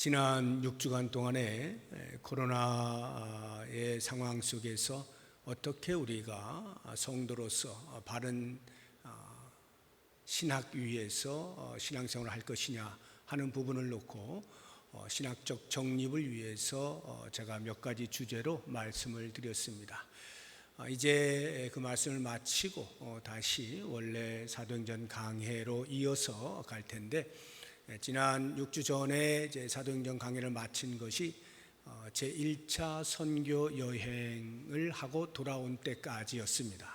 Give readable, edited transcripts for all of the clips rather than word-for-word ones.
지난 6주간 동안에 코로나의 상황 속에서 어떻게 우리가 성도로서 바른 신학 위에서 신앙생활을 할 것이냐 하는 부분을 놓고 신학적 정립을 위해서 제가 몇 가지 주제로 말씀을 드렸습니다. 이제 그 말씀을 마치고 다시 원래 사도행전 강해로 이어서 갈 텐데, 지난 6주 전에 이제 사도행전 강해를 마친 것이 제 1차 선교 여행을 하고 돌아온 때까지였습니다.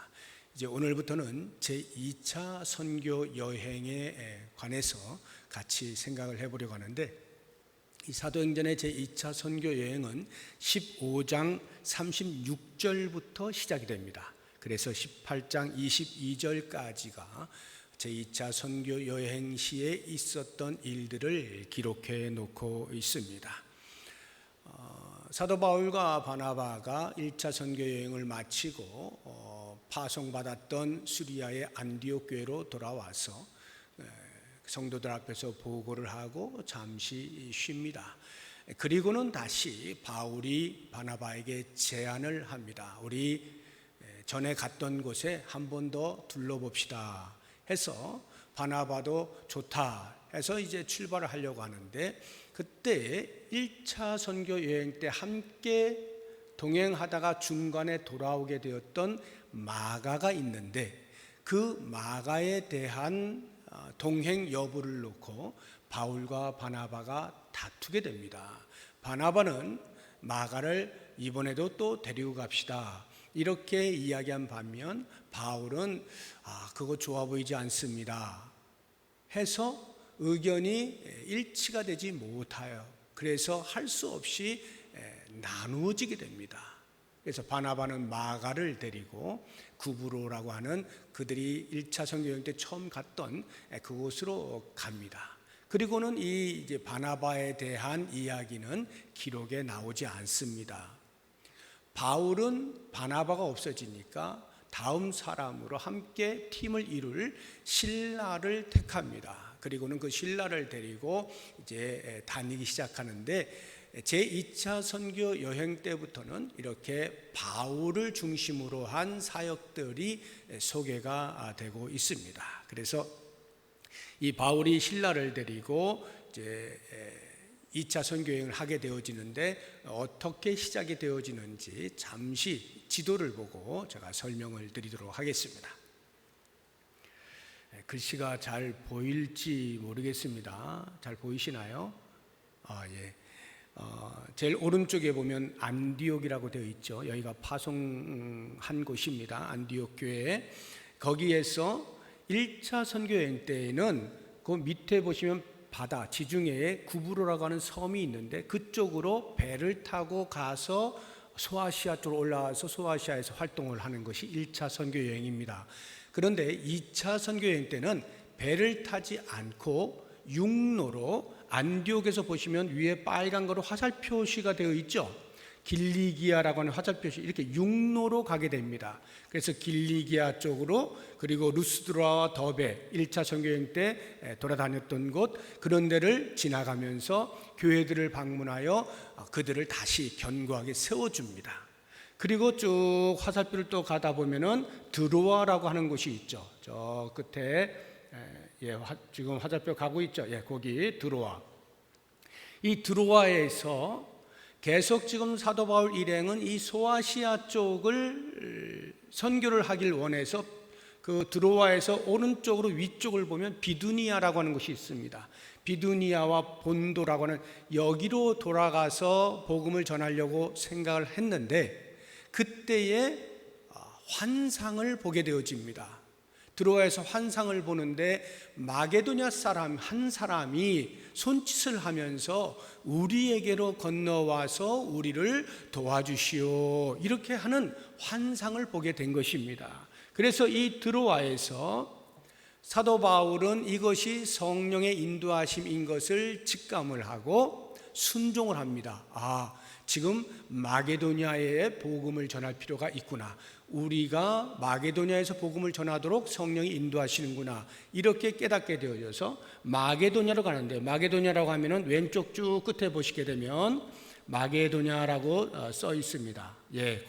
이제 오늘부터는 제 2차 선교 여행에 관해서 같이 생각을 해보려고 하는데, 이 사도행전의 제 2차 선교 여행은 15장 36절부터 시작이 됩니다. 그래서 18장 22절까지가 제2차 선교 여행 시에 있었던 일들을 기록해 놓고 있습니다. 사도 바울과 바나바가 1차 선교 여행을 마치고 파송받았던 수리아의 안디옥 교회로 돌아와서 성도들 앞에서 보고를 하고 잠시 쉽니다. 그리고는 다시 바울이 바나바에게 제안을 합니다. 우리 전에 갔던 곳에 한 번 더 둘러봅시다 해서 바나바도 좋다 해서 이제 출발을 하려고 하는데, 그때 1차 선교 여행 때 함께 동행하다가 중간에 돌아오게 되었던 마가가 있는데, 그 마가에 대한 동행 여부를 놓고 바울과 바나바가 다투게 됩니다. 바나바는 마가를 이번에도 또 데리고 갑시다 이렇게 이야기한 반면, 바울은 그거 좋아 보이지 않습니다 해서 의견이 일치가 되지 못하여, 그래서 할 수 없이 나누어지게 됩니다. 그래서 바나바는 마가를 데리고 구브로라고 하는 그들이 1차 선교여행 때 처음 갔던 그곳으로 갑니다. 그리고는 이 이제 바나바에 대한 이야기는 기록에 나오지 않습니다. 바울은 바나바가 없어지니까 다음 사람으로 함께 팀을 이룰 실라를 택합니다. 그리고는 그 실라를 데리고 이제 다니기 시작하는데, 제2차 선교 여행 때부터는 이렇게 바울을 중심으로 한 사역들이 소개가 되고 있습니다. 그래서 이 바울이 실라를 데리고 이제 2차 선교 여행을 하게 되어지는데, 어떻게 시작이 되어지는지 잠시 지도를 보고 제가 설명을 드리도록 하겠습니다. 글씨가 잘 보일지 모르겠습니다. 잘 보이시나요? 예. 제일 오른쪽에 보면 안디옥이라고 되어 있죠. 여기가 파송한 곳입니다. 안디옥 교회. 거기에서 1차 선교 여행 때에는 그 밑에 보시면 바다 지중해에 구브로라고 하는 섬이 있는데, 그쪽으로 배를 타고 가서 소아시아 쪽으로 올라와서 소아시아에서 활동을 하는 것이 1차 선교 여행입니다. 그런데 2차 선교 여행 때는 배를 타지 않고 육로로, 안디옥에서 보시면 위에 빨간 거로 화살 표시가 되어 있죠. 길리기아라고 하는 화살 표시, 이렇게 육로로 가게 됩니다. 그래서 길리기아 쪽으로, 그리고 루스드라와 더베 1차 선교여행 때 돌아다녔던 곳, 그런 데를 지나가면서 교회들을 방문하여 그들을 다시 견고하게 세워줍니다. 그리고 쭉 화살표를 또 가다 보면은 드로아라고 하는 곳이 있죠. 저 끝에 지금 화살표 가고 있죠. 거기 드로아. 이 드로아에서 계속 지금 사도 바울 일행은 이 소아시아 쪽을 선교를 하길 원해서, 그 드로아에서 오른쪽으로 위쪽을 보면 비두니아라고 하는 곳이 있습니다. 비두니아와 본도라고 하는, 여기로 돌아가서 복음을 전하려고 생각을 했는데, 그때에 환상을 보게 되어집니다. 드로아에서 환상을 보는데, 마게도냐 사람 한 사람이 손짓을 하면서 우리에게로 건너와서 우리를 도와주시오 이렇게 하는 환상을 보게 된 것입니다. 그래서 이 드로아에서 사도 바울은 이것이 성령의 인도하심인 것을 직감을 하고, 순종을 합니다. 지금 마게도냐에 복음을 전할 필요가 있구나. 우리가 마게도냐에서 복음을 전하도록 성령이 인도하시는구나. 이렇게 깨닫게 되어져서 마게도냐로 가는데, 마게도냐라고 하면은 왼쪽 쭉 끝에 보시게 되면 마게도냐라고 써 있습니다.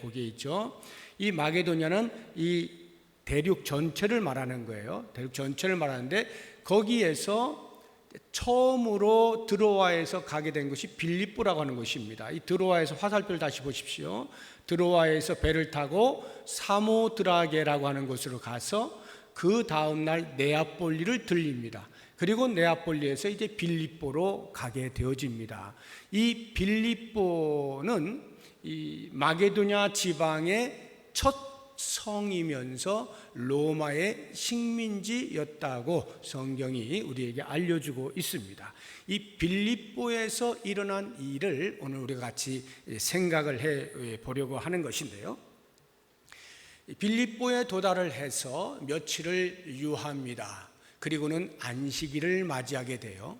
거기에 있죠. 이 마게도냐는 이 대륙 전체를 말하는 거예요. 대륙 전체를 말하는데, 거기에서 처음으로 드로아에서 가게 된 것이 빌립보라고 하는 곳입니다. 이 드로아에서 화살표를 다시 보십시오. 드로아에서 배를 타고 사모드라게라고 하는 곳으로 가서 그 다음날 네아폴리를 들립니다. 그리고 네아폴리에서 이제 빌립보로 가게 되어집니다. 이 빌립보는 이 마게도냐 지방의 첫 성이면서 로마의 식민지였다고 성경이 우리에게 알려주고 있습니다. 이 빌립보에서 일어난 일을 오늘 우리가 같이 생각을 해 보려고 하는 것인데요. 빌립보에 도달을 해서 며칠을 유하합니다. 그리고는 안식일을 맞이하게 돼요.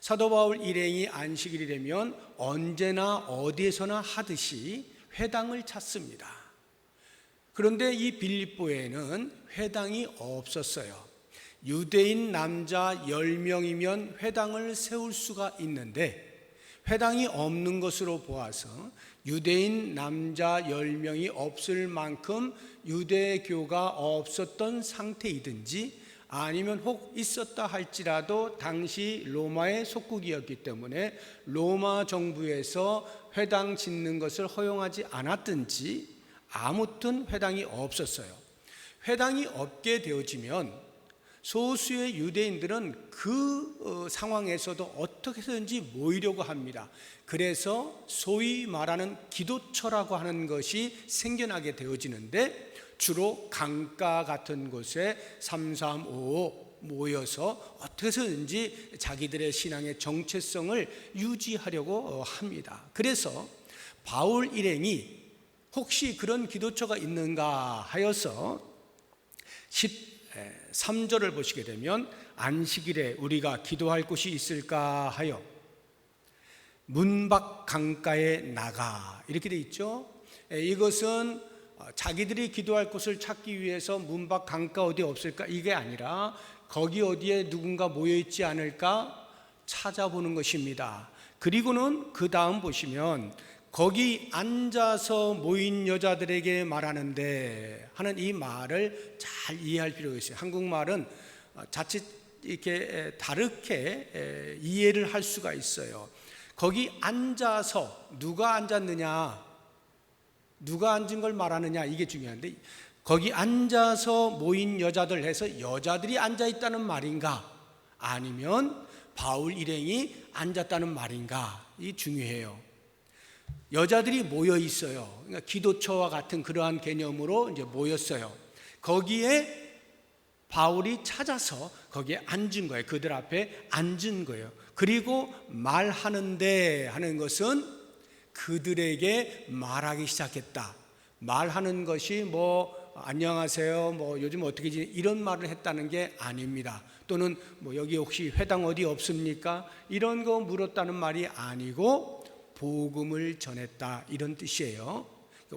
사도 바울 일행이 안식일이 되면 언제나 어디에서나 하듯이 회당을 찾습니다. 그런데 이 빌립보에는 회당이 없었어요. 유대인 남자 10명이면 회당을 세울 수가 있는데, 회당이 없는 것으로 보아서 유대인 남자 10명이 없을 만큼 유대교가 없었던 상태이든지, 아니면 혹 있었다 할지라도 당시 로마의 속국이었기 때문에 로마 정부에서 회당 짓는 것을 허용하지 않았든지, 아무튼 회당이 없었어요. 회당이 없게 되어지면 소수의 유대인들은 그 상황에서도 어떻게 해서든지 모이려고 합니다. 그래서 소위 말하는 기도처라고 하는 것이 생겨나게 되어지는데, 주로 강가 같은 곳에 335 모여서 어떻게 해서든지 자기들의 신앙의 정체성을 유지하려고 합니다. 그래서 바울 일행이 혹시 그런 기도처가 있는가 하여서 13절을 보시게 되면, 안식일에 우리가 기도할 곳이 있을까 하여 문 밖 강가에 나가, 이렇게 돼 있죠. 이것은 자기들이 기도할 곳을 찾기 위해서 문 밖 강가 어디 없을까, 이게 아니라 거기 어디에 누군가 모여있지 않을까 찾아보는 것입니다. 그리고는 그 다음 보시면 거기 앉아서 모인 여자들에게 말하는데 하는 이 말을 잘 이해할 필요가 있어요. 한국말은 자칫 이렇게 다르게 이해를 할 수가 있어요. 거기 앉아서 누가 앉았느냐, 누가 앉은 걸 말하느냐, 이게 중요한데, 거기 앉아서 모인 여자들 해서 여자들이 앉아 있다는 말인가, 아니면 바울 일행이 앉았다는 말인가, 이 중요해요. 여자들이 모여 있어요. 그러니까 기도처와 같은 그러한 개념으로 이제 모였어요. 거기에 바울이 찾아서 거기에 앉은 거예요. 그들 앞에 앉은 거예요. 그리고 말하는데 하는 것은 그들에게 말하기 시작했다. 말하는 것이 뭐 안녕하세요, 뭐 요즘 어떻게 지내, 이런 말을 했다는 게 아닙니다. 또는 뭐 여기 혹시 회당 어디 없습니까? 이런 거 물었다는 말이 아니고 복음을 전했다, 이런 뜻이에요.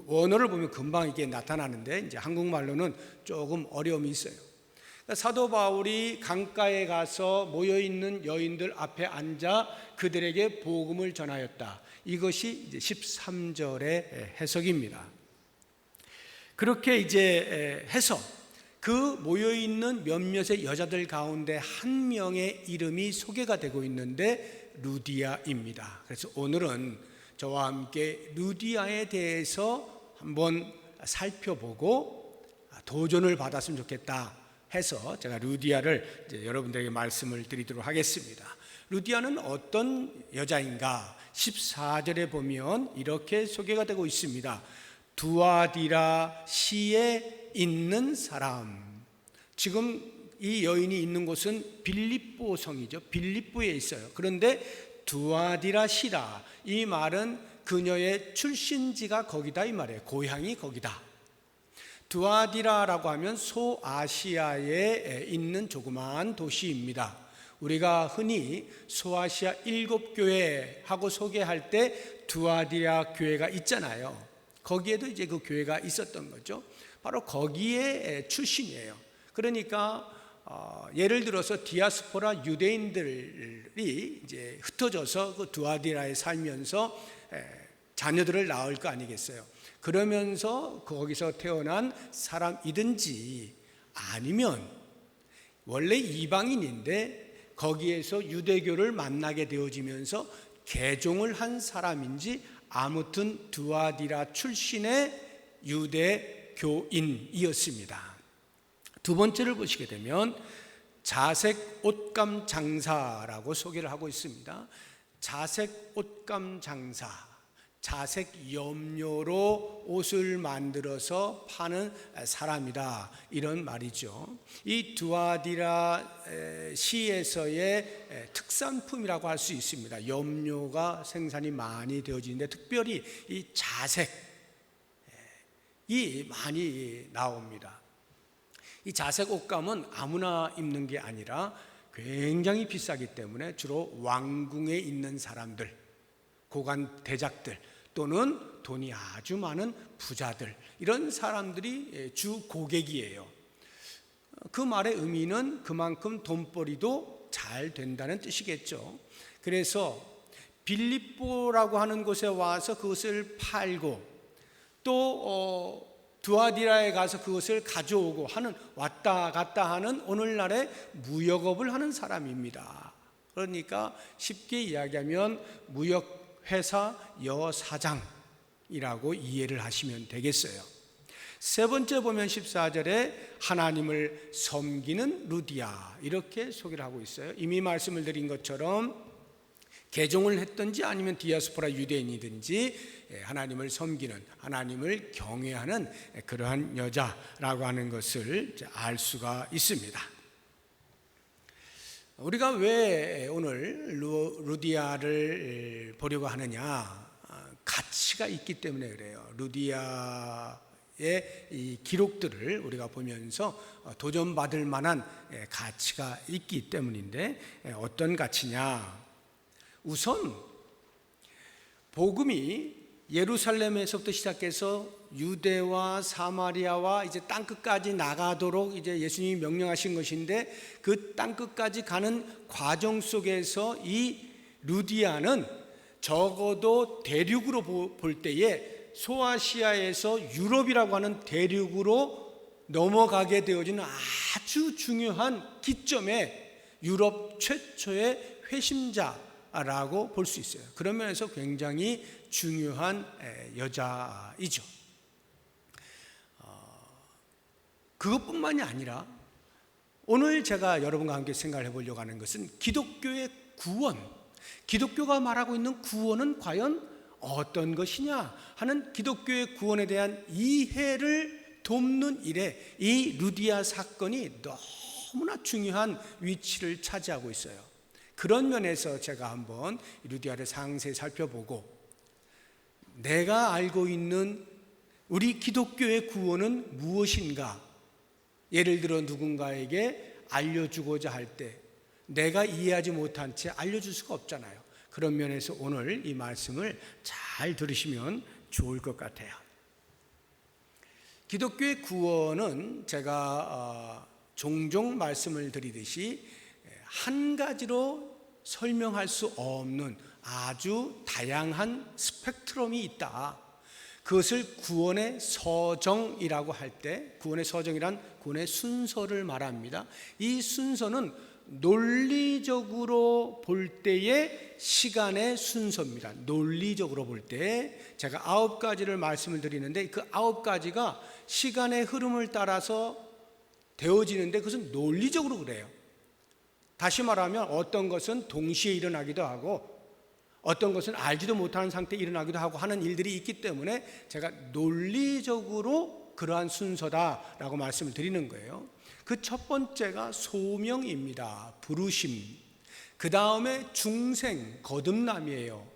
원어를 보면 금방 이게 나타나는데 이제 한국말로는 조금 어려움이 있어요. 사도 바울이 강가에 가서 모여있는 여인들 앞에 앉아 그들에게 복음을 전하였다. 이것이 이제 13절의 해석입니다. 그렇게 이제 해서 그 모여있는 몇몇의 여자들 가운데 한 명의 이름이 소개가 되고 있는데 루디아입니다. 그래서 오늘은 저와 함께 루디아에 대해서 한번 살펴보고 도전을 받았으면 좋겠다 해서 제가 루디아를 이제 여러분들에게 말씀을 드리도록 하겠습니다. 루디아는 어떤 여자인가? 14절에 보면 이렇게 소개가 되고 있습니다. 두아디라 시에 있는 사람. 지금 이 여인이 있는 곳은 빌립보 성이죠. 빌립보에 있어요. 그런데 두아디라 시라, 이 말은 그녀의 출신지가 거기다, 이 말이에요. 고향이 거기다. 두아디라라고 하면 소아시아에 있는 조그마한 도시입니다. 우리가 흔히 소아시아 7교회 하고 소개할 때 두아디라 교회가 있잖아요. 거기에도 이제 그 교회가 있었던 거죠. 바로 거기에 출신이에요. 그러니까 예를 들어서 디아스포라 유대인들이 이제 흩어져서 그 두아디라에 살면서 자녀들을 낳을 거 아니겠어요. 그러면서 거기서 태어난 사람이든지 아니면 원래 이방인인데 거기에서 유대교를 만나게 되어지면서 개종을 한 사람인지 아무튼 두아디라 출신의 유대교인이었습니다. 두 번째를 보시게 되면 자색 옷감 장사라고 소개를 하고 있습니다. 자색 옷감 장사, 자색 염료로 옷을 만들어서 파는 사람이다, 이런 말이죠. 이 두아디라 시에서의 특산품이라고 할 수 있습니다. 염료가 생산이 많이 되어지는데 특별히 이 자색이 많이 나옵니다. 이 자색 옷감은 아무나 입는 게 아니라 굉장히 비싸기 때문에 주로 왕궁에 있는 사람들, 고관 대작들 또는 돈이 아주 많은 부자들, 이런 사람들이 주 고객이에요. 그 말의 의미는 그만큼 돈벌이도 잘 된다는 뜻이겠죠. 그래서 빌립보라고 하는 곳에 와서 그것을 팔고 또 두아디라에 가서 그것을 가져오고 하는, 왔다 갔다 하는 오늘날의 무역업을 하는 사람입니다. 그러니까 쉽게 이야기하면 무역회사 여사장이라고 이해를 하시면 되겠어요. 세 번째 보면 14절에 하나님을 섬기는 루디아, 이렇게 소개를 하고 있어요. 이미 말씀을 드린 것처럼 개종을 했든지 아니면 디아스포라 유대인이든지 하나님을 섬기는, 하나님을 경외하는 그러한 여자라고 하는 것을 알 수가 있습니다. 우리가 왜 오늘 루디아를 보려고 하느냐? 가치가 있기 때문에 그래요. 루디아의 이 기록들을 우리가 보면서 도전받을 만한 가치가 있기 때문인데, 어떤 가치냐? 우선 복음이 예루살렘에서부터 시작해서 유대와 사마리아와 이제 땅끝까지 나가도록 이제 예수님이 명령하신 것인데, 그 땅끝까지 가는 과정 속에서 이 루디아는 적어도 대륙으로 볼 때에 소아시아에서 유럽이라고 하는 대륙으로 넘어가게 되어지는 아주 중요한 기점에 유럽 최초의 회심자라고 볼 수 있어요. 그런 면에서 굉장히 중요한 여자이죠. 그것뿐만이 아니라 오늘 제가 여러분과 함께 생각을 해보려고 하는 것은 기독교의 구원, 기독교가 말하고 있는 구원은 과연 어떤 것이냐 하는 기독교의 구원에 대한 이해를 돕는 일에 이 루디아 사건이 너무나 중요한 위치를 차지하고 있어요. 그런 면에서 제가 한번 루디아를 상세히 살펴보고, 내가 알고 있는 우리 기독교의 구원은 무엇인가, 예를 들어 누군가에게 알려주고자 할 때 내가 이해하지 못한 채 알려줄 수가 없잖아요. 그런 면에서 오늘 이 말씀을 잘 들으시면 좋을 것 같아요. 기독교의 구원은 제가 종종 말씀을 드리듯이 한 가지로 설명할 수 없는 아주 다양한 스펙트럼이 있다. 그것을 구원의 서정이라고 할 때, 구원의 서정이란 구원의 순서를 말합니다. 이 순서는 논리적으로 볼 때의 시간의 순서입니다. 논리적으로 볼 때 제가 9가지를 말씀을 드리는데, 그 9가지가 시간의 흐름을 따라서 되어지는데 그것은 논리적으로 그래요. 다시 말하면 어떤 것은 동시에 일어나기도 하고 어떤 것은 알지도 못하는 상태에 일어나기도 하고 하는 일들이 있기 때문에 제가 논리적으로 그러한 순서다라고 말씀을 드리는 거예요. 그 첫 번째가 소명입니다. 부르심. 그 다음에 중생, 거듭남이에요.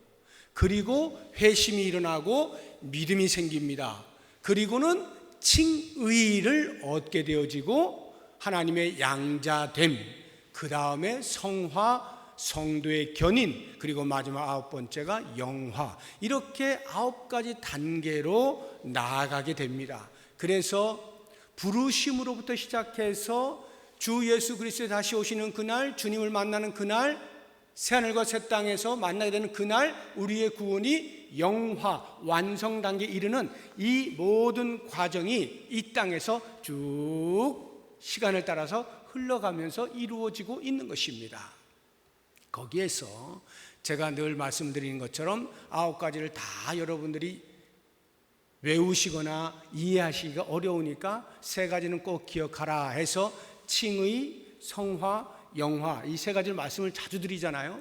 그리고 회심이 일어나고 믿음이 생깁니다. 그리고는 칭의를 얻게 되어지고 하나님의 양자됨, 그 다음에 성화, 성도의 견인, 그리고 마지막 9번째가 영화. 이렇게 9가지 단계로 나아가게 됩니다. 그래서 부르심으로부터 시작해서 주 예수 그리스도에 다시 오시는 그날, 주님을 만나는 그날, 새하늘과 새 땅에서 만나게 되는 그날, 우리의 구원이 영화, 완성 단계에 이르는 이 모든 과정이 이 땅에서 쭉 시간을 따라서 흘러가면서 이루어지고 있는 것입니다. 거기에서 제가 늘 말씀드리는 것처럼 9가지를 다 여러분들이 외우시거나 이해하시기가 어려우니까 3가지는 꼭 기억하라 해서 칭의, 성화, 영화, 이 3가지를 말씀을 자주 드리잖아요.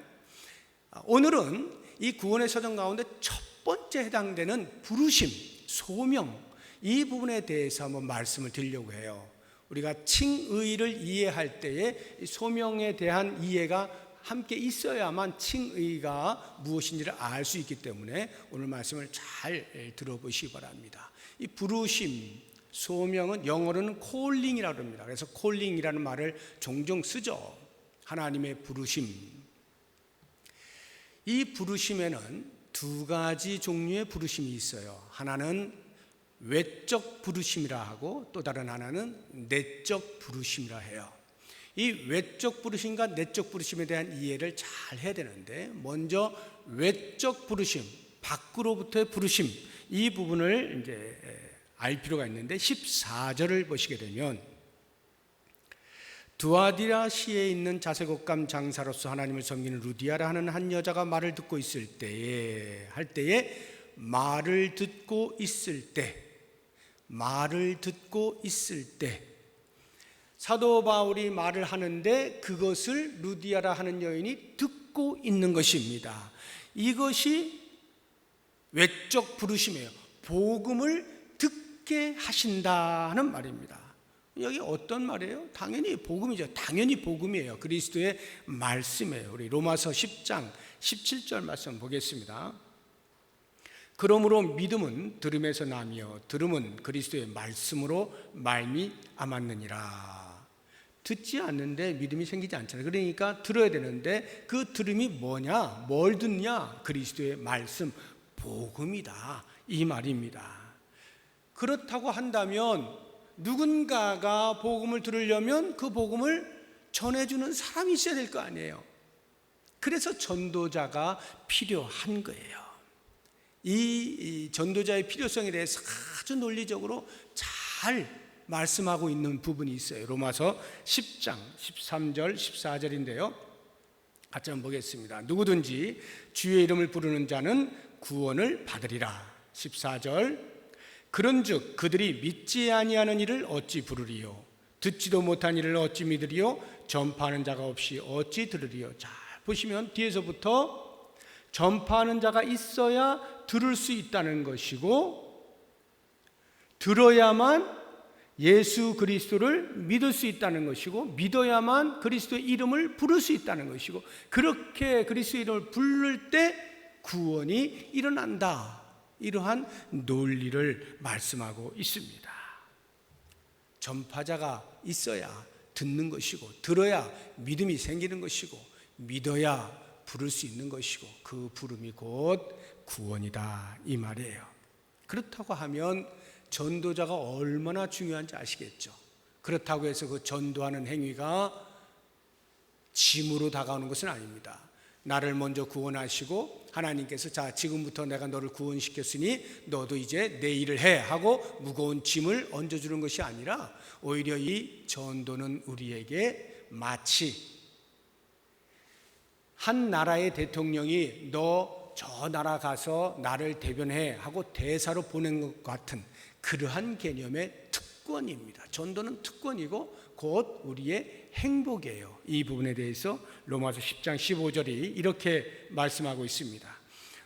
오늘은 이 구원의 서정 가운데 첫 번째 해당되는 부르심, 소명, 이 부분에 대해서 한번 말씀을 드리려고 해요. 우리가 칭의를 이해할 때에 소명에 대한 이해가 함께 있어야만 칭의가 무엇인지를 알 수 있기 때문에 오늘 말씀을 잘 들어보시기 바랍니다. 이 부르심, 소명은 영어로는 calling이라고 합니다. 그래서 calling이라는 말을 종종 쓰죠. 하나님의 부르심. 이 부르심에는 2가지 종류의 부르심이 있어요. 하나는 외적 부르심이라 하고 또 다른 하나는 내적 부르심이라 해요. 이 외적 부르심과 내적 부르심에 대한 이해를 잘 해야 되는데, 먼저 외적 부르심, 밖으로부터의 부르심, 이 부분을 이제 알 필요가 있는데 14절을 보시게 되면 두아디라시에 있는 자색옷감 장사로서 하나님을 섬기는 루디아라 하는 한 여자가 말을 듣고 있을 때에 말을 듣고 있을 때 사도 바울이 말을 하는데 그것을 루디아라 하는 여인이 듣고 있는 것입니다. 이것이 외적 부르심이에요. 복음을 듣게 하신다는 말입니다. 여기 어떤 말이에요? 당연히 복음이죠. 당연히 복음이에요. 그리스도의 말씀이에요. 우리 로마서 10장 17절 말씀 보겠습니다. 그러므로 믿음은 들음에서 나며 들음은 그리스도의 말씀으로 말미암았느니라. 듣지 않는데 믿음이 생기지 않잖아요. 그러니까 들어야 되는데 그 들음이 뭐냐? 뭘 듣냐? 그리스도의 말씀, 복음이다, 이 말입니다. 그렇다고 한다면 누군가가 복음을 들으려면 그 복음을 전해주는 사람이 있어야 될 거 아니에요. 그래서 전도자가 필요한 거예요. 이 전도자의 필요성에 대해서 아주 논리적으로 잘 말씀하고 있는 부분이 있어요. 로마서 10장 13절 14절인데요. 같이 한번 보겠습니다. 누구든지 주의 이름을 부르는 자는 구원을 받으리라. 14절 그런즉 그들이 믿지 아니하는 이를 어찌 부르리요? 듣지도 못한 이를 어찌 믿으리요? 전파하는 자가 없이 어찌 들으리요? 자, 보시면 뒤에서부터 전파하는 자가 있어야 들을 수 있다는 것이고, 들어야만 예수 그리스도를 믿을 수 있다는 것이고, 믿어야만 그리스도의 이름을 부를 수 있다는 것이고, 그렇게 그리스도의 이름을 부를 때 구원이 일어난다. 이러한 논리를 말씀하고 있습니다. 전파자가 있어야 듣는 것이고, 들어야 믿음이 생기는 것이고, 믿어야 부를 수 있는 것이고, 그 부름이 곧 구원이다, 이 말이에요. 그렇다고 하면 전도자가 얼마나 중요한지 아시겠죠? 그렇다고 해서 그 전도하는 행위가 짐으로 다가오는 것은 아닙니다. 나를 먼저 구원하시고 하나님께서 자, 지금부터 내가 너를 구원시켰으니 너도 이제 내 일을 해 하고 무거운 짐을 얹어주는 것이 아니라, 오히려 이 전도는 우리에게 마치 한 나라의 대통령이 너 저 나라 가서 나를 대변해 하고 대사로 보낸 것 같은 그러한 개념의 특권입니다. 전도는 특권이고 곧 우리의 행복이에요. 이 부분에 대해서 로마서 10장 15절이 이렇게 말씀하고 있습니다.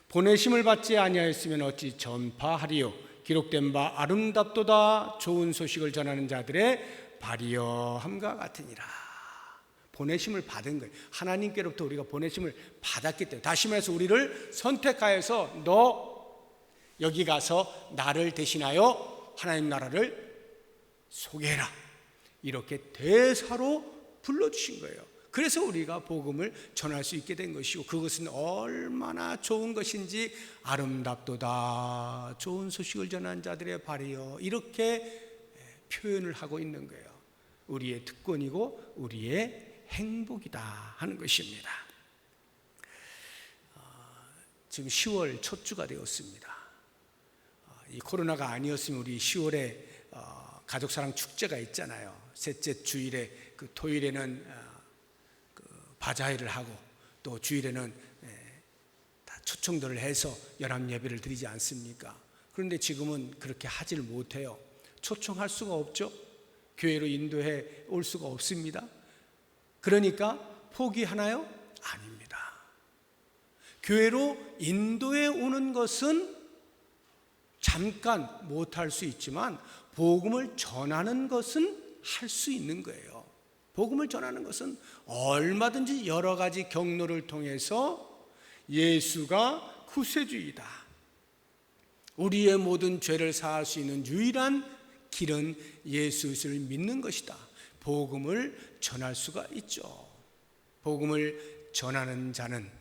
보내심을 받지 아니하였으면 어찌 전파하리요? 기록된 바 아름답도다 좋은 소식을 전하는 자들의 발이여함과 같으니라. 보내심을 받은 거예요. 하나님께로부터 우리가 보내심을 받았기 때문에, 다시 말해서 우리를 선택하여서 너 여기 가서 나를 대신하여 하나님 나라를 소개해라, 이렇게 대사로 불러주신 거예요. 그래서 우리가 복음을 전할 수 있게 된 것이고, 그것은 얼마나 좋은 것인지 아름답도다 좋은 소식을 전한 자들의 발이여, 이렇게 표현을 하고 있는 거예요. 우리의 특권이고 우리의 행복이다 하는 것입니다. 지금 10월 첫 주가 되었습니다. 이 코로나가 아니었으면 우리 10월에 가족사랑 축제가 있잖아요. 셋째 주일에 그 토요일에는 바자회를 하고, 또 주일에는 다 초청들을 해서 연합 예배를 드리지 않습니까? 그런데 지금은 그렇게 하지를 못해요. 초청할 수가 없죠. 교회로 인도해 올 수가 없습니다. 그러니까 포기하나요? 아닙니다. 교회로 인도해 오는 것은 잠깐 못할 수 있지만 복음을 전하는 것은 할 수 있는 거예요. 복음을 전하는 것은 얼마든지 여러 가지 경로를 통해서 예수가 구세주이다, 우리의 모든 죄를 사할 수 있는 유일한 길은 예수를 믿는 것이다, 복음을 전할 수가 있죠. 복음을 전하는 자는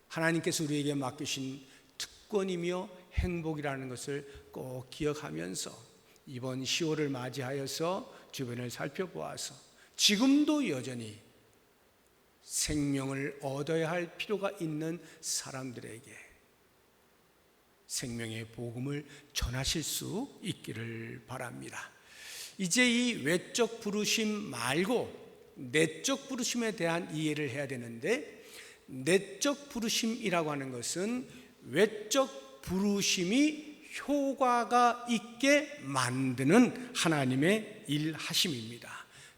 하나님께서 우리에게 맡기신 특권이며 행복이라는 것을 꼭 기억하면서 이번 10월을 맞이하여서 주변을 살펴보아서 지금도 여전히 생명을 얻어야 할 필요가 있는 사람들에게 생명의 복음을 전하실 수 있기를 바랍니다. 이제 이 외적 부르심 말고 내적 부르심에 대한 이해를 해야 되는데, 내적 부르심이라고 하는 것은 외적 부르심이 효과가 있게 만드는 하나님의 일하심입니다.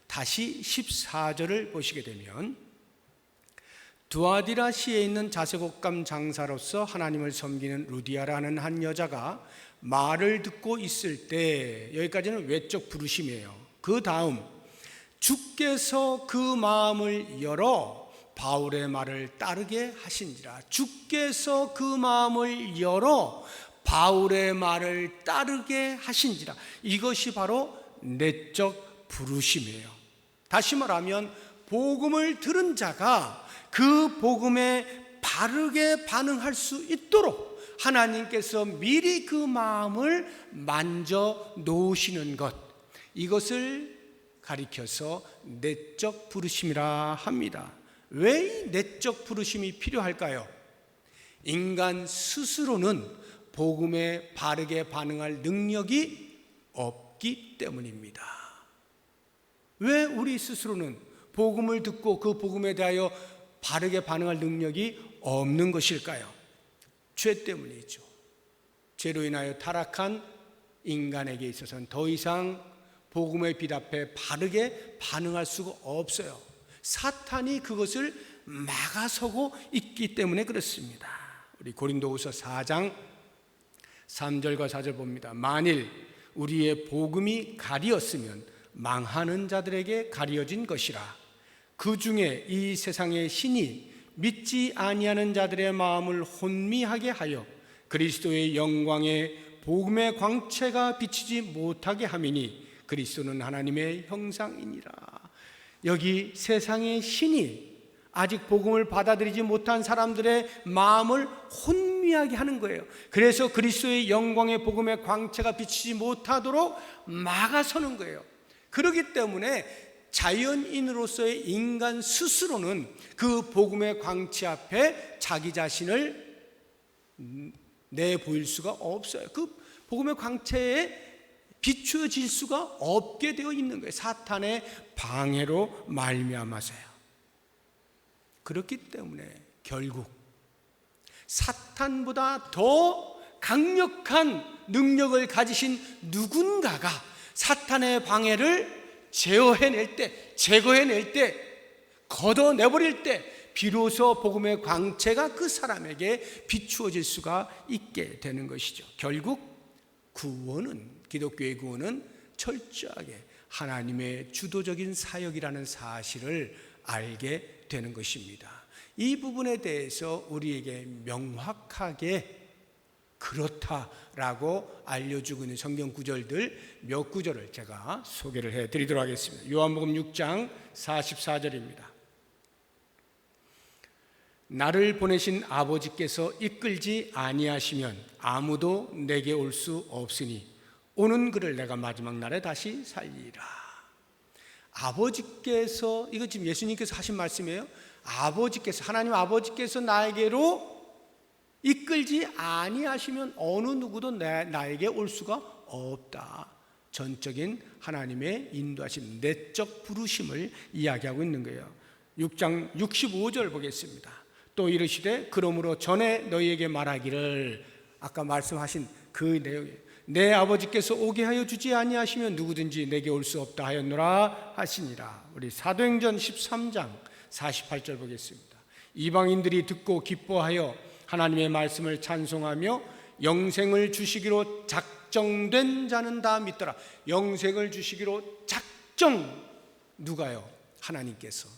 다시 14절을 보시게 되면, 두아디라시에 있는 자색옷감 장사로서 하나님을 섬기는 루디아라는 한 여자가 말을 듣고 있을 때, 여기까지는 외적 부르심이에요. 그 다음, 주께서 그 마음을 열어 바울의 말을 따르게 하신지라. 주께서 그 마음을 열어 바울의 말을 따르게 하신지라. 이것이 바로 내적 부르심이에요. 다시 말하면 복음을 들은 자가 그 복음에 바르게 반응할 수 있도록 하나님께서 미리 그 마음을 만져 놓으시는 것, 이것을 가리켜서 내적 부르심이라 합니다. 왜 이 내적 부르심이 필요할까요? 인간 스스로는 복음에 바르게 반응할 능력이 없기 때문입니다. 왜 우리 스스로는 복음을 듣고 그 복음에 대하여 바르게 반응할 능력이 없는 것일까요? 죄 때문이죠. 죄로 인하여 타락한 인간에게 있어서는 더 이상 복음의 빛 앞에 바르게 반응할 수가 없어요. 사탄이 그것을 막아서고 있기 때문에 그렇습니다. 우리 고린도후서 4장 3절과 4절 봅니다. 만일 우리의 복음이 가리었으면 망하는 자들에게 가리어진 것이라. 그 중에 이 세상의 신이 믿지 아니하는 자들의 마음을 혼미하게 하여 그리스도의 영광에 복음의 광채가 비치지 못하게 함이니 그리스도는 하나님의 형상이니라. 여기 세상의 신이 아직 복음을 받아들이지 못한 사람들의 마음을 혼미하게 하는 거예요. 그래서 그리스도의 영광의 복음의 광채가 비치지 못하도록 막아서는 거예요. 그렇기 때문에 자연인으로서의 인간 스스로는 그 복음의 광채 앞에 자기 자신을 내보일 수가 없어요. 그 복음의 광채에 비추어질 수가 없게 되어 있는 거예요. 사탄의 방해로 말미암아서요. 그렇기 때문에 결국 사탄보다 더 강력한 능력을 가지신 누군가가 사탄의 방해를 제어해낼 때, 제거해낼 때, 걷어내버릴 때 비로소 복음의 광채가 그 사람에게 비추어질 수가 있게 되는 것이죠. 결국 구원은, 기독교의 구원은 철저하게 하나님의 주도적인 사역이라는 사실을 알게 되는 것입니다. 이 부분에 대해서 우리에게 명확하게 그렇다라고 알려주고 있는 성경 구절들 몇 구절을 제가 소개를 해드리도록 하겠습니다. 요한복음 6장 44절입니다. 나를 보내신 아버지께서 이끌지 아니하시면 아무도 내게 올 수 없으니 오는 그를 내가 마지막 날에 다시 살리라. 아버지께서, 이거 지금 예수님께서 하신 말씀이에요. 아버지께서, 하나님 아버지께서 나에게로 이끌지 아니하시면 어느 누구도 나에게 올 수가 없다. 전적인 하나님의 인도하심, 내적 부르심을 이야기하고 있는 거예요. 6장 65절 보겠습니다. 또 이르시되 그러므로 전에 너희에게 말하기를, 아까 말씀하신 그 내용이에요. 내 아버지께서 오게 하여 주지 아니하시면 누구든지 내게 올 수 없다 하였노라 하시니라. 우리 사도행전 13장 48절 보겠습니다. 이방인들이 듣고 기뻐하여 하나님의 말씀을 찬송하며 영생을 주시기로 작정된 자는 다 믿더라. 영생을 주시기로 작정, 누가요? 하나님께서.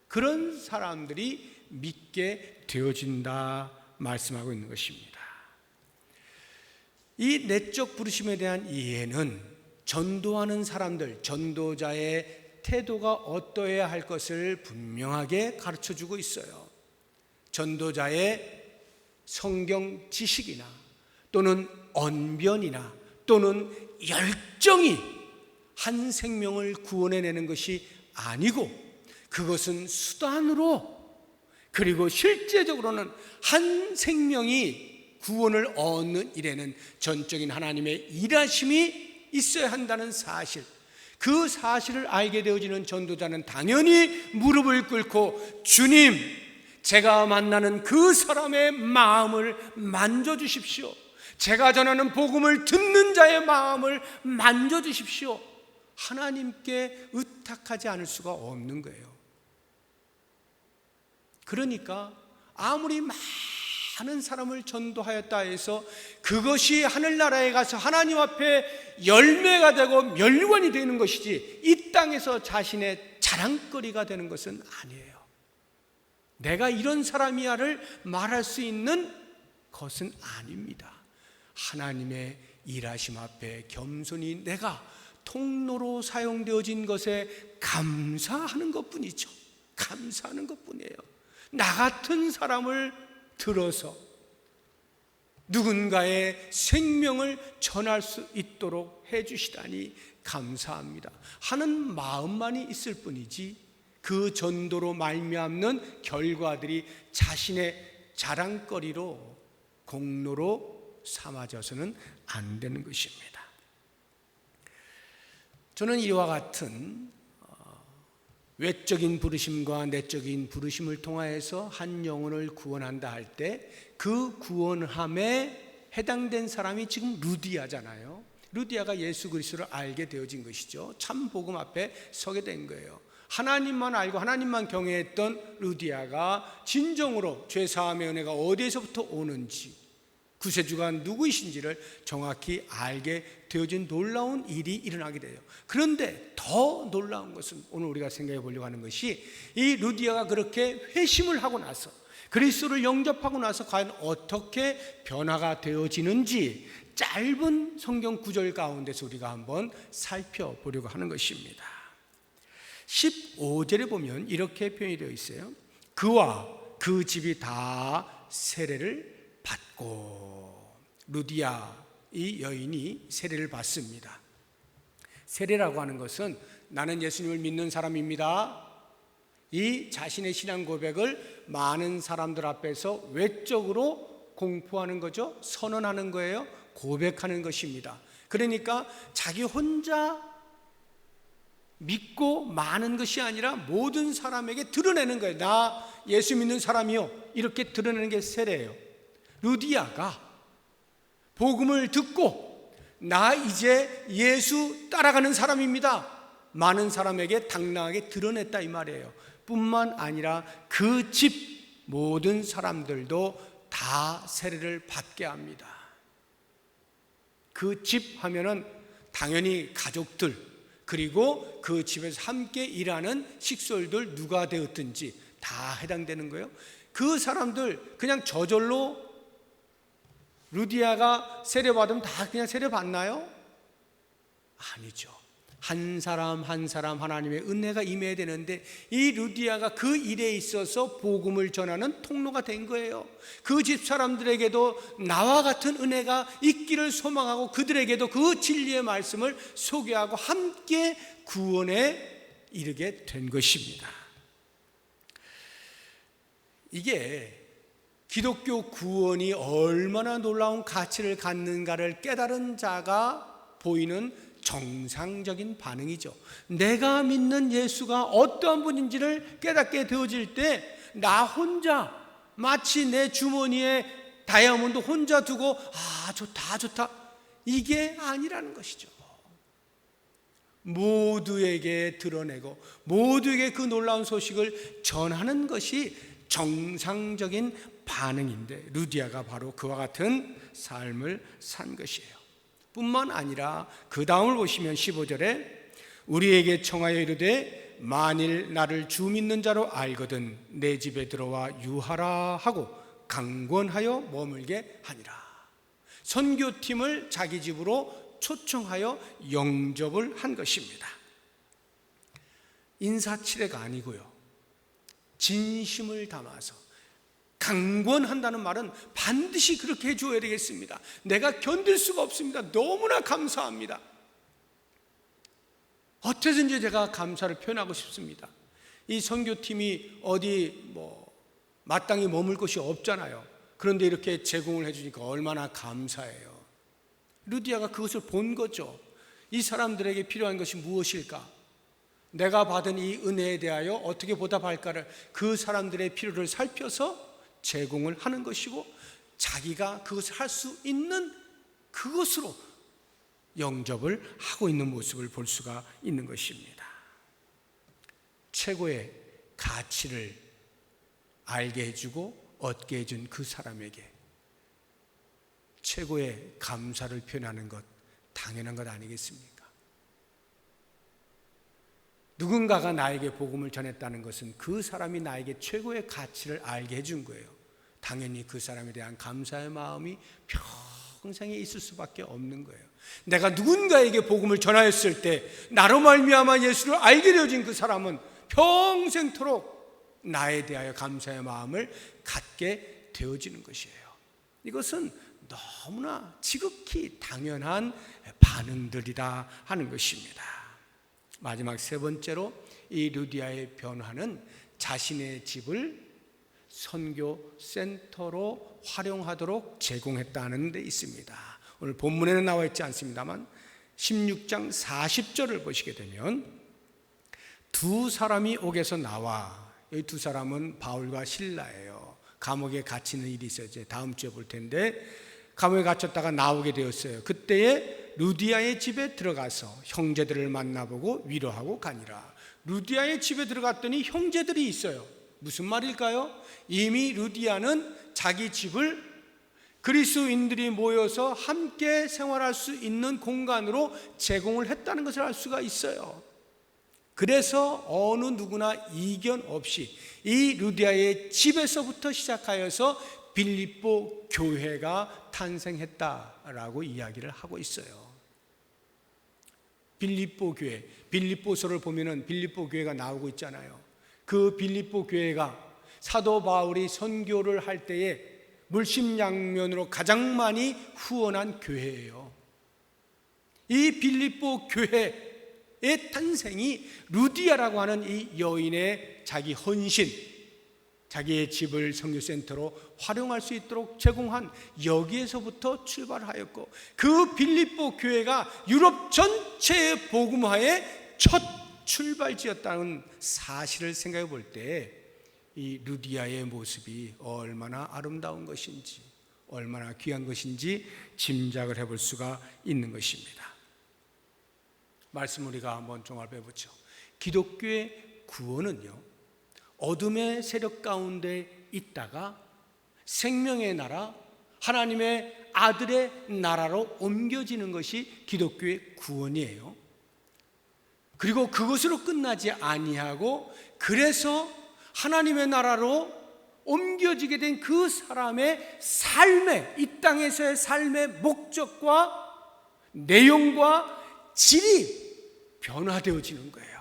그런 사람들이 믿게 되어진다 말씀하고 있는 것입니다. 이 내적 부르심에 대한 이해는 전도하는 사람들, 전도자의 태도가 어떠해야 할 것을 분명하게 가르쳐주고 있어요. 전도자의 성경 지식이나 또는 언변이나 또는 열정이 한 생명을 구원해내는 것이 아니고, 그것은 수단으로, 그리고 실제적으로는 한 생명이 구원을 얻는 일에는 전적인 하나님의 일하심이 있어야 한다는 사실, 그 사실을 알게 되어지는 전도자는 당연히 무릎을 꿇고 주님, 제가 만나는 그 사람의 마음을 만져주십시오. 제가 전하는 복음을 듣는 자의 마음을 만져주십시오. 하나님께 의탁하지 않을 수가 없는 거예요. 그러니까 아무리 많은 사람을 전도하였다 해서 그것이 하늘나라에 가서 하나님 앞에 열매가 되고 멸관이 되는 것이지, 이 땅에서 자신의 자랑거리가 되는 것은 아니에요. 내가 이런 사람이야를 말할 수 있는 것은 아닙니다. 하나님의 일하심 앞에 겸손히 내가 통로로 사용되어진 것에 감사하는 것뿐이죠. 감사하는 것뿐이에요. 나 같은 사람을 들어서 누군가의 생명을 전할 수 있도록 해주시다니 감사합니다 하는 마음만이 있을 뿐이지, 그 전도로 말미암는 결과들이 자신의 자랑거리로 공로로 삼아져서는 안 되는 것입니다. 저는 이와 같은 외적인 부르심과 내적인 부르심을 통하여서 한 영혼을 구원한다 할 때 그 구원함에 해당된 사람이 지금 루디아잖아요. 루디아가 예수 그리스도를 알게 되어진 것이죠. 참 복음 앞에 서게 된 거예요. 하나님만 알고 하나님만 경외했던 루디아가 진정으로 죄사함의 은혜가 어디에서부터 오는지, 구세주가 누구이신지를 정확히 알게 되어진 놀라운 일이 일어나게 돼요. 그런데 더 놀라운 것은 오늘 우리가 생각해 보려고 하는 것이, 이 루디아가 그렇게 회심을 하고 나서 그리스도를 영접하고 나서 과연 어떻게 변화가 되어지는지 짧은 성경 구절 가운데서 우리가 한번 살펴보려고 하는 것입니다. 15절에 보면 이렇게 표현이 되어 있어요. 그와 그 집이 다 세례를 받고. 루디아 이 여인이 세례를 받습니다. 세례라고 하는 것은 나는 예수님을 믿는 사람입니다, 이 자신의 신앙 고백을 많은 사람들 앞에서 외적으로 공포하는 거죠. 선언하는 거예요. 고백하는 것입니다. 그러니까 자기 혼자 믿고 많은 것이 아니라 모든 사람에게 드러내는 거예요. 나 예수 믿는 사람이요, 이렇게 드러내는 게 세례예요. 루디아가 복음을 듣고 나 이제 예수 따라가는 사람입니다, 많은 사람에게 당당하게 드러냈다 이 말이에요. 뿐만 아니라 그 집 모든 사람들도 다 세례를 받게 합니다. 그 집 하면은 당연히 가족들, 그리고 그 집에서 함께 일하는 식솔들 누가 되었든지 다 해당되는 거예요. 그 사람들 그냥 저절로 루디아가 세례받으면 다 그냥 세례받나요? 아니죠. 한 사람 한 사람 하나님의 은혜가 임해야 되는데 이 루디아가 그 일에 있어서 복음을 전하는 통로가 된 거예요. 그 집 사람들에게도 나와 같은 은혜가 있기를 소망하고 그들에게도 그 진리의 말씀을 소개하고 함께 구원에 이르게 된 것입니다. 이게 기독교 구원이 얼마나 놀라운 가치를 갖는가를 깨달은 자가 보이는 정상적인 반응이죠. 내가 믿는 예수가 어떠한 분인지를 깨닫게 되어질 때 나 혼자 마치 내 주머니에 다이아몬드 혼자 두고 좋다 이게 아니라는 것이죠. 모두에게 드러내고 모두에게 그 놀라운 소식을 전하는 것이 정상적인 반응인데 루디아가 바로 그와 같은 삶을 산 것이에요. 뿐만 아니라 그 다음을 보시면 15절에 우리에게 청하여 이르되 만일 나를 주 믿는 자로 알거든 내 집에 들어와 유하라 하고 강권하여 머물게 하니라. 선교팀을 자기 집으로 초청하여 영접을 한 것입니다. 인사치레가 아니고요, 진심을 담아서 강권한다는 말은 반드시 그렇게 해줘야 되겠습니다. 내가 견딜 수가 없습니다. 너무나 감사합니다. 어떻게든지 제가 감사를 표현하고 싶습니다. 이 선교팀이 어디 마땅히 머물 곳이 없잖아요. 그런데 이렇게 제공을 해주니까 얼마나 감사해요. 루디아가 그것을 본 거죠. 이 사람들에게 필요한 것이 무엇일까? 내가 받은 이 은혜에 대하여 어떻게 보답할까를 그 사람들의 필요를 살펴서 제공을 하는 것이고 자기가 그것을 할 수 있는 그것으로 영접을 하고 있는 모습을 볼 수가 있는 것입니다. 최고의 가치를 알게 해주고 얻게 해준 그 사람에게 최고의 감사를 표현하는 것 당연한 것 아니겠습니까? 누군가가 나에게 복음을 전했다는 것은 그 사람이 나에게 최고의 가치를 알게 해준 거예요. 당연히 그 사람에 대한 감사의 마음이 평생에 있을 수밖에 없는 거예요. 내가 누군가에게 복음을 전하였을 때 나로 말미암아 예수를 알게 되어진 그 사람은 평생토록 나에 대하여 감사의 마음을 갖게 되어지는 것이에요. 이것은 너무나 지극히 당연한 반응들이다 하는 것입니다. 마지막 세 번째로 이 루디아의 변화는 자신의 집을 선교센터로 활용하도록 제공했다는 데 있습니다. 오늘 본문에는 나와 있지 않습니다만 16장 40절을 보시게 되면 두 사람이 옥에서 나와, 이 두 사람은 바울과 실라예요. 감옥에 갇히는 일이 있어요. 이제 다음 주에 볼 텐데 감옥에 갇혔다가 나오게 되었어요. 그때에 루디아의 집에 들어가서 형제들을 만나보고 위로하고 가니라. 루디아의 집에 들어갔더니 형제들이 있어요. 무슨 말일까요? 이미 루디아는 자기 집을 그리스도인들이 모여서 함께 생활할 수 있는 공간으로 제공을 했다는 것을 알 수가 있어요. 그래서 어느 누구나 이견 없이 이 루디아의 집에서부터 시작하여서 빌립보 교회가 탄생했다라고 이야기를 하고 있어요. 빌립보 교회, 빌립보서를 보면은 빌립보 교회가 나오고 있잖아요. 그 빌립보 교회가 사도 바울이 선교를 할 때에 물심양면으로 가장 많이 후원한 교회예요. 이 빌립보 교회의 탄생이 루디아라고 하는 이 여인의 자기 헌신, 자기의 집을 선교센터로 활용할 수 있도록 제공한 여기에서부터 출발하였고, 그 빌립보 교회가 유럽 전체의 복음화의 첫 출발지였다는 사실을 생각해 볼 때 이 루디아의 모습이 얼마나 아름다운 것인지, 얼마나 귀한 것인지 짐작을 해볼 수가 있는 것입니다. 말씀 우리가 한번 종합해 보죠. 기독교의 구원은요, 어둠의 세력 가운데 있다가 생명의 나라, 하나님의 아들의 나라로 옮겨지는 것이 기독교의 구원이에요. 그리고 그것으로 끝나지 아니하고, 그래서 하나님의 나라로 옮겨지게 된 그 사람의 삶의, 이 땅에서의 삶의 목적과 내용과 질이 변화되어지는 거예요.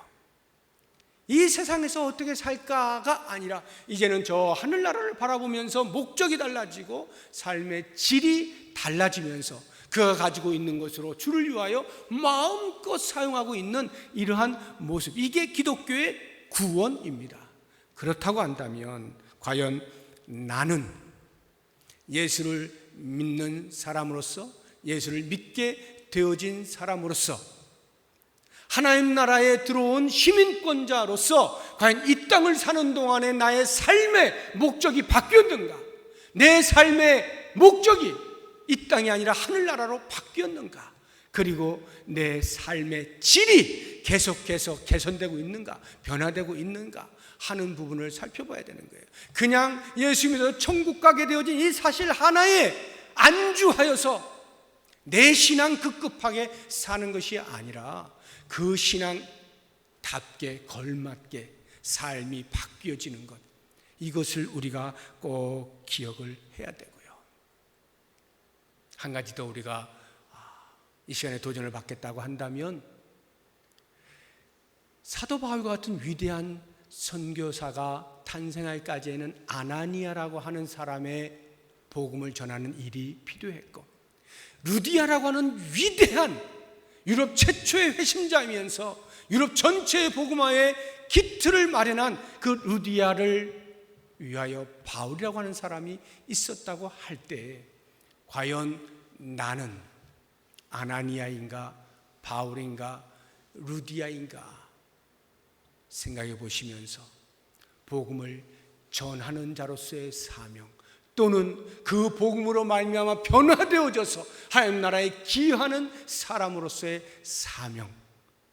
이 세상에서 어떻게 살까가 아니라 이제는 저 하늘나라를 바라보면서 목적이 달라지고 삶의 질이 달라지면서 그가 가지고 있는 것으로 주를 위하여 마음껏 사용하고 있는 이러한 모습, 이게 기독교의 구원입니다. 그렇다고 한다면 과연 나는 예수를 믿는 사람으로서, 예수를 믿게 되어진 사람으로서, 하나님 나라에 들어온 시민권자로서 과연 이 땅을 사는 동안에 나의 삶의 목적이 바뀌었는가? 내 삶의 목적이 이 땅이 아니라 하늘나라로 바뀌었는가? 그리고 내 삶의 질이 계속해서 개선되고 있는가? 변화되고 있는가? 하는 부분을 살펴봐야 되는 거예요. 그냥 예수 믿어 천국 가게 되어진 이 사실 하나에 안주하여서 내 신앙 급급하게 사는 것이 아니라 그 신앙답게 걸맞게 삶이 바뀌어지는 것, 이것을 우리가 꼭 기억을 해야 되고요. 한 가지 더 우리가 이 시간에 도전을 받겠다고 한다면, 사도 바울과 같은 위대한 선교사가 탄생하기까지에는 아나니아라고 하는 사람의 복음을 전하는 일이 필요했고, 루디아라고 하는 위대한 유럽 최초의 회심자이면서 유럽 전체의 복음화의 기틀을 마련한 그 루디아를 위하여 바울이라고 하는 사람이 있었다고 할 때, 과연 나는 아나니아인가 바울인가 루디아인가 생각해 보시면서 복음을 전하는 자로서의 사명, 또는 그 복음으로 말미암아 변화되어져서 하나님 나라에 기여하는 사람으로서의 사명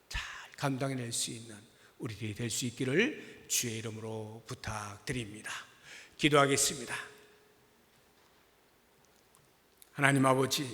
잘 감당해낼 수 있는 우리들이 될 수 있기를 주의 이름으로 부탁드립니다. 기도하겠습니다. 하나님 아버지,